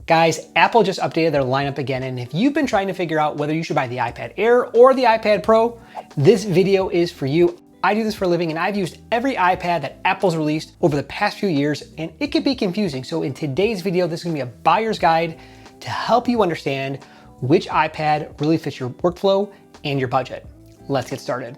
Guys, Apple just updated their lineup again, and if you've been trying to figure out whether you should buy the iPad Air or the iPad Pro, this video is for you. I do this for a living, and I've used every iPad that Apple's released over the past few years, and it can be confusing. So in today's video, this is gonna be a buyer's guide to help you understand which iPad really fits your workflow and your budget. Let's get started.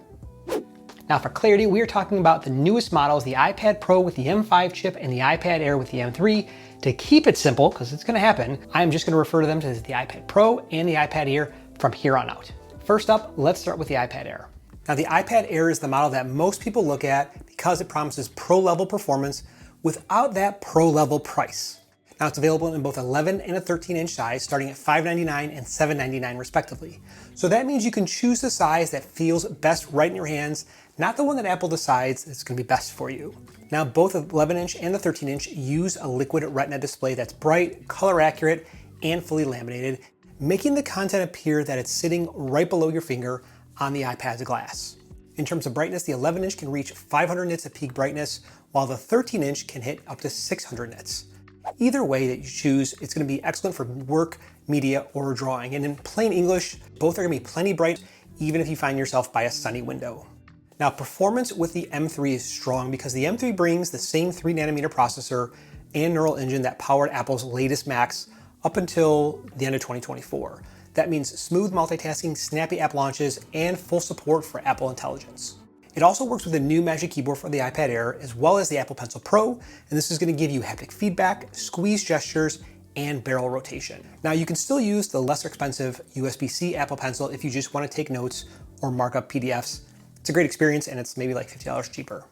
Now for clarity, we are talking about the newest models, the iPad Pro with the M5 chip and the iPad Air with the M3. To keep it simple, because it's gonna happen, I'm just gonna refer to them as the iPad Pro and the iPad Air from here on out. First up, let's start with the iPad Air. Now the iPad Air is the model that most people look at because it promises pro-level performance without that pro-level price. Now it's available in both 11 and a 13-inch size, starting at $599 and $799 respectively. So that means you can choose the size that feels best right in your hands, not the one that Apple decides is going to be best for you. Now both the 11-inch and the 13-inch use a liquid retina display that's bright, color accurate, and fully laminated, making the content appear that it's sitting right below your finger on the iPad's glass. In terms of brightness, the 11-inch can reach 500 nits of peak brightness, while the 13-inch can hit up to 600 nits. Either way that you choose, it's going to be excellent for work, media, or drawing. And in plain English, both are going to be plenty bright, even if you find yourself by a sunny window. Now, performance with the M3 is strong because the M3 brings the same 3nm processor and neural engine that powered Apple's latest Macs up until the end of 2024. That means smooth multitasking, snappy app launches, and full support for Apple Intelligence. It also works with the new Magic Keyboard for the iPad Air, as well as the Apple Pencil Pro, and this is going to give you haptic feedback, squeeze gestures, and barrel rotation. Now you can still use the lesser expensive USB-C Apple Pencil if you just want to take notes or mark up PDFs. It's a great experience, and it's maybe like $50 cheaper.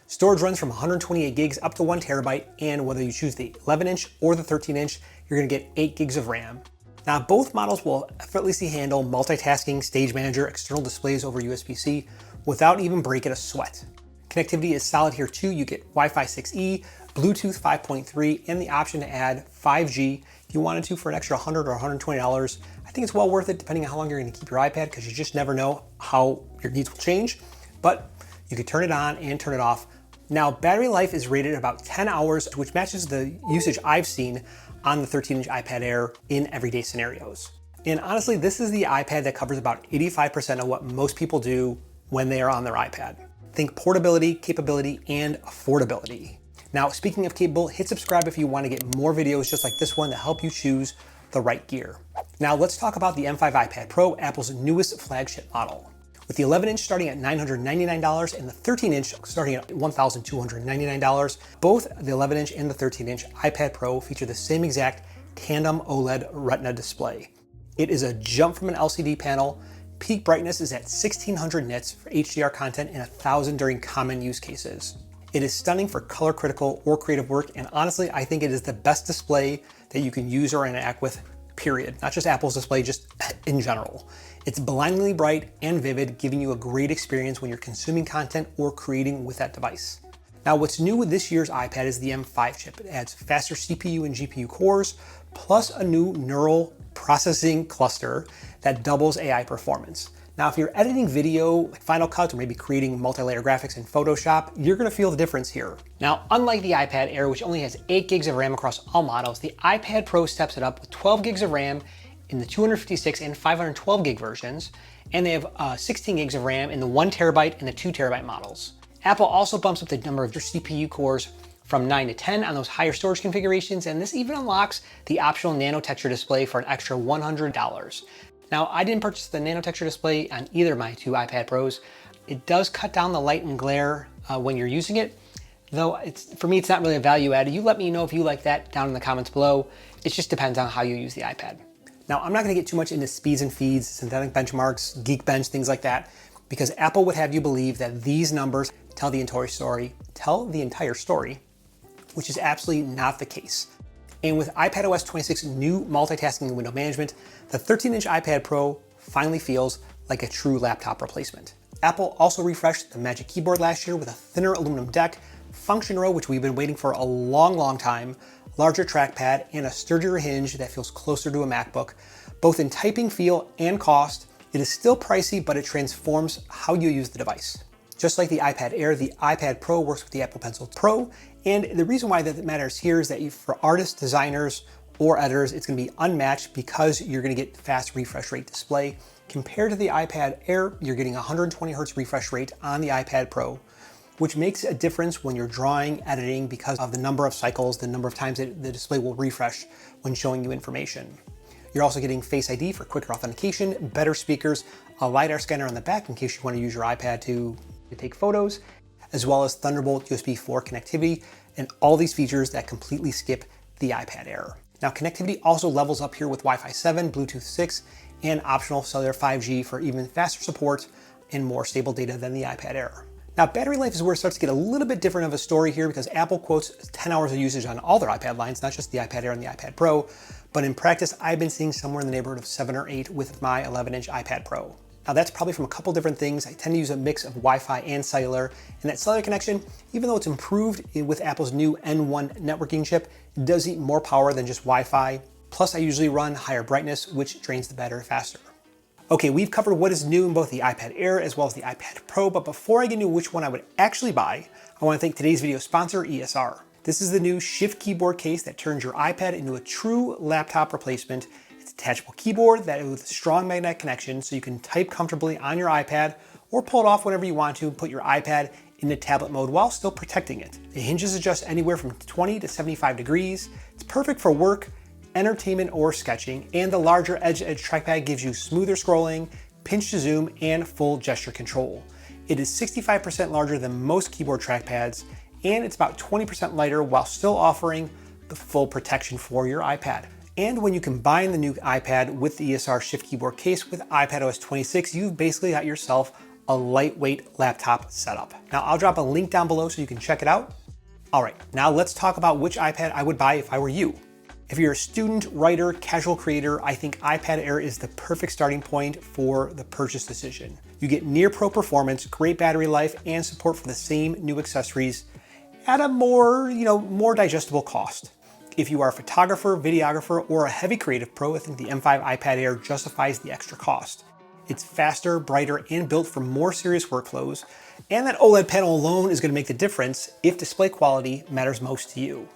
Storage runs from 128 gigs up to 1 terabyte, and whether you choose the 11-inch or the 13-inch, you're going to get 8 gigs of RAM. Now both models will effortlessly handle multitasking, Stage Manager, external displays over USB-C, without even breaking a sweat. Connectivity is solid here too. You get Wi-Fi 6E, Bluetooth 5.3, and the option to add 5G if you wanted to for an extra $100 or $120. I think it's well worth it depending on how long you're going to keep your iPad, because you just never know how your needs will change. But you can turn it on and turn it off. Now battery life is rated about 10 hours, which matches the usage I've seen on the 13-inch iPad Air in everyday scenarios. And honestly, this is the iPad that covers about 85% of what most people do when they are on their iPad. Think portability, capability, and affordability. Now, speaking of capable, hit subscribe if you want to get more videos just like this one to help you choose the right gear. Now let's talk about the M5 iPad Pro, Apple's newest flagship model. With the 11-inch starting at $999 and the 13-inch starting at $1,299, both the 11-inch and the 13-inch iPad Pro feature the same exact tandem OLED retina display. It is a jump from an LCD panel. Peak brightness is at 1600 nits for HDR content and 1000 during common use cases. It is stunning for color critical or creative work, and honestly, I think it is the best display that you can use or interact with, period. Not just Apple's display, just in general. It's blindingly bright and vivid, giving you a great experience when you're consuming content or creating with that device. Now, what's new with this year's iPad is the M5 chip. It adds faster CPU and GPU cores, plus a new neural processing cluster that doubles AI performance. Now, if you're editing video, like Final Cut, or maybe creating multi-layer graphics in Photoshop, you're gonna feel the difference here. Now, unlike the iPad Air, which only has 8 gigs of RAM across all models, the iPad Pro steps it up with 12 gigs of RAM in the 256 and 512 gig versions, and they have 16 gigs of RAM in the 1 terabyte and the 2 terabyte models. Apple also bumps up the number of your CPU cores from 9 to 10 on those higher storage configurations, and this even unlocks the optional nano texture display for an extra $100. Now, I didn't purchase the nano texture display on either of my two iPad Pros. It does cut down the light and glare when you're using it, though for me, it's not really a value add. You let me know if you like that down in the comments below. It just depends on how you use the iPad. Now, I'm not gonna get too much into speeds and feeds, synthetic benchmarks, Geekbench, things like that, because Apple would have you believe that these numbers tell the entire story, which is absolutely not the case. And with iPadOS 26 new multitasking and window management, the 13-inch iPad Pro finally feels like a true laptop replacement. Apple also refreshed the Magic Keyboard last year with a thinner aluminum deck, function row, which we've been waiting for a long time, larger trackpad, and a sturdier hinge that feels closer to a MacBook. Both in typing feel and cost, it is still pricey, but it transforms how you use the device. Just like the iPad Air, the iPad Pro works with the Apple Pencil Pro, and the reason why that matters here is that for artists, designers, or editors, it's gonna be unmatched because you're gonna get fast refresh rate display. Compared to the iPad Air, you're getting 120 Hz refresh rate on the iPad Pro, which makes a difference when you're drawing, editing, because of the number of cycles, the number of times that the display will refresh when showing you information. You're also getting Face ID for quicker authentication, better speakers, a LiDAR scanner on the back in case you want to use your iPad to take photos, as well as Thunderbolt USB 4 connectivity, and all these features that completely skip the iPad Air. Now, connectivity also levels up here with Wi-Fi 7, Bluetooth 6, and optional cellular 5G for even faster support and more stable data than the iPad Air. Now, battery life is where it starts to get a little bit different of a story here because Apple quotes 10 hours of usage on all their iPad lines, not just the iPad Air and the iPad Pro, but in practice, I've been seeing somewhere in the neighborhood of 7 or 8 with my 11-inch iPad Pro. Now, that's probably from a couple different things. I tend to use a mix of Wi-Fi and cellular, and that cellular connection, even though it's improved with Apple's new N1 networking chip, does eat more power than just Wi-Fi. Plus, I usually run higher brightness, which drains the battery faster. Okay, we've covered what is new in both the iPad Air as well as the iPad Pro, but before I get into which one I would actually buy, I want to thank today's video sponsor, ESR. This is the new Shift keyboard case that turns your iPad into a true laptop replacement. It's a detachable keyboard that with a strong magnetic connection so you can type comfortably on your iPad or pull it off whenever you want to and put your iPad into tablet mode while still protecting it. The hinges adjust anywhere from 20 to 75 degrees. It's perfect for work, entertainment, or sketching, and the larger edge-to-edge trackpad gives you smoother scrolling, pinch to zoom, and full gesture control. It is 65% larger than most keyboard trackpads, and it's about 20% lighter while still offering the full protection for your iPad. And when you combine the new iPad with the ESR Shift keyboard case with iPadOS 26, you've basically got yourself a lightweight laptop setup. Now, I'll drop a link down below so you can check it out. All right, now let's talk about which iPad I would buy if I were you. If you're a student, writer, casual creator, I think iPad Air is the perfect starting point for the purchase decision. You get near pro performance, great battery life, and support for the same new accessories at a more digestible cost. If you are a photographer, videographer, or a heavy creative pro, I think the M5 iPad Air justifies the extra cost. It's faster, brighter, and built for more serious workflows, and that OLED panel alone is going to make the difference if display quality matters most to you.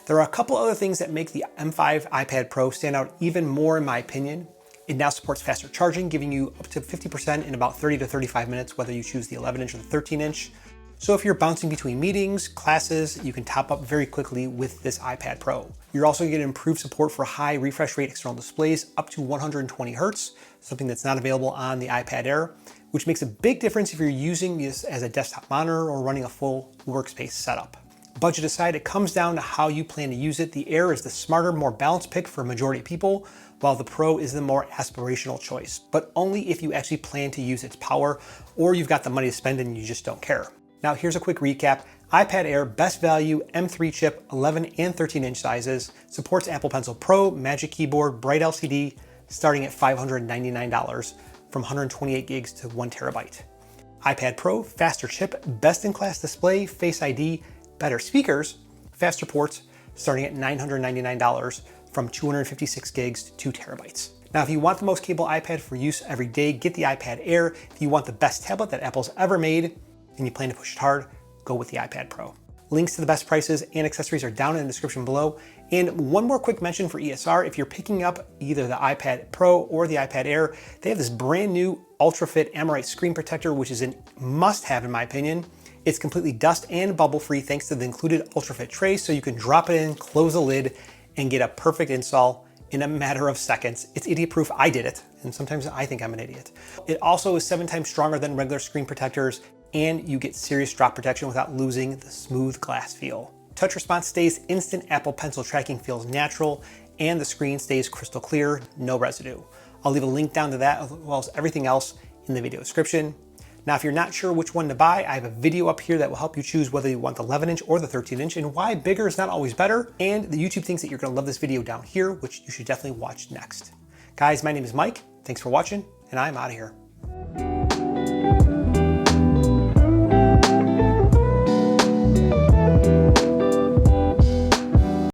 There are a couple other things that make the M5 iPad Pro stand out even more in my opinion. It now supports faster charging, giving you up to 50% in about 30 to 35 minutes, whether you choose the 11-inch or the 13-inch. So if you're bouncing between meetings, classes, you can top up very quickly with this iPad Pro. You're also going to improved support for high refresh rate external displays up to 120 Hz, something that's not available on the iPad Air, which makes a big difference if you're using this as a desktop monitor or running a full workspace setup. Budget aside, it comes down to how you plan to use it. The Air is the smarter, more balanced pick for a majority of people, while the Pro is the more aspirational choice, but only if you actually plan to use its power or you've got the money to spend and you just don't care. Now here's a quick recap. iPad Air, best value, M3 chip, 11 and 13-inch sizes, supports Apple Pencil Pro, Magic Keyboard, Bright LCD, starting at $599 from 128 gigs to 1 terabyte. iPad Pro, faster chip, best-in-class display, Face ID, better speakers, faster ports, starting at $999 from 256 gigs to 2 terabytes. Now, if you want the most capable iPad for use every day, get the iPad Air. If you want the best tablet that Apple's ever made and you plan to push it hard, go with the iPad Pro. Links to the best prices and accessories are down in the description below. And one more quick mention for ESR, if you're picking up either the iPad Pro or the iPad Air, they have this brand new Ultra Fit Amorite screen protector, which is a must-have in my opinion. It's completely dust and bubble free thanks to the included Ultra Fit tray, so you can drop it in, close the lid, and get a perfect install in a matter of seconds. It's idiot proof, I did it, and sometimes I think I'm an idiot. It also is 7 times stronger than regular screen protectors, and you get serious drop protection without losing the smooth glass feel. Touch response stays instant, Apple Pencil tracking feels natural, and the screen stays crystal clear, no residue. I'll leave a link down to that as well as everything else in the video description. Now, if you're not sure which one to buy, I have a video up here that will help you choose whether you want the 11-inch or the 13-inch and why bigger is not always better. And the YouTube thinks that you're gonna love this video down here, which you should definitely watch next. Guys, my name is Mike. Thanks for watching, and I'm out of here.